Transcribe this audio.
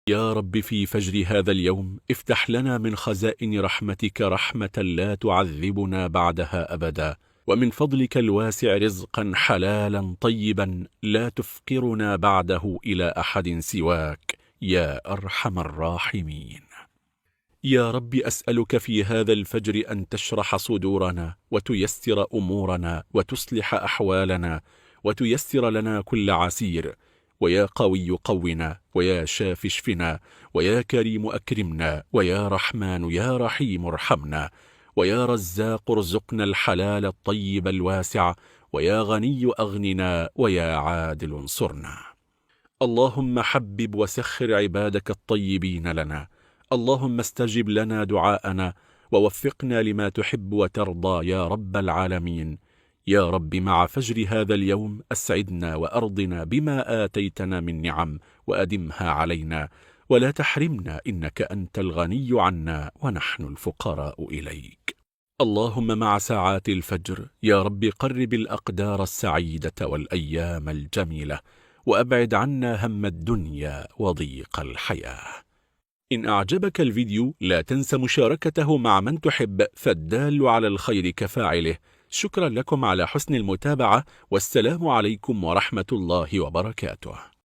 يا رب في فجر هذا اليوم افتح لنا من خزائن رحمتك رحمة لا تعذبنا بعدها أبدا، ومن فضلك الواسع رزقا حلالا طيبا لا تفقرنا بعده إلى أحد سواك يا أرحم الراحمين. يا رب أسألك في هذا الفجر أن تشرح صدورنا وتيسر أمورنا وتصلح أحوالنا وتيسر لنا كل عسير، ويا قوي قونا، ويا شاف اشفنا، ويا كريم أكرمنا، ويا رحمن يا رحيم ارحمنا، ويا رزاق ارزقنا الحلال الطيب الواسع، ويا غني أغننا، ويا عادل انصرنا. اللهم حبب وسخر عبادك الطيبين لنا، اللهم استجب لنا دعاءنا ووفقنا لما تحب وترضى يا رب العالمين. يا رب مع فجر هذا اليوم أسعدنا وأرضنا بما آتيتنا من نعم وأدمها علينا، ولا تحرمنا إنك أنت الغني عنا ونحن الفقراء إليك. اللهم مع ساعات الفجر يا رب قرب الأقدار السعيدة والأيام الجميلة، وأبعد عنا هم الدنيا وضيق الحياة. إن أعجبك الفيديو لا تنس مشاركته مع من تحب، فالدال على الخير كفاعله. شكرا لكم على حسن المتابعة، والسلام عليكم ورحمة الله وبركاته.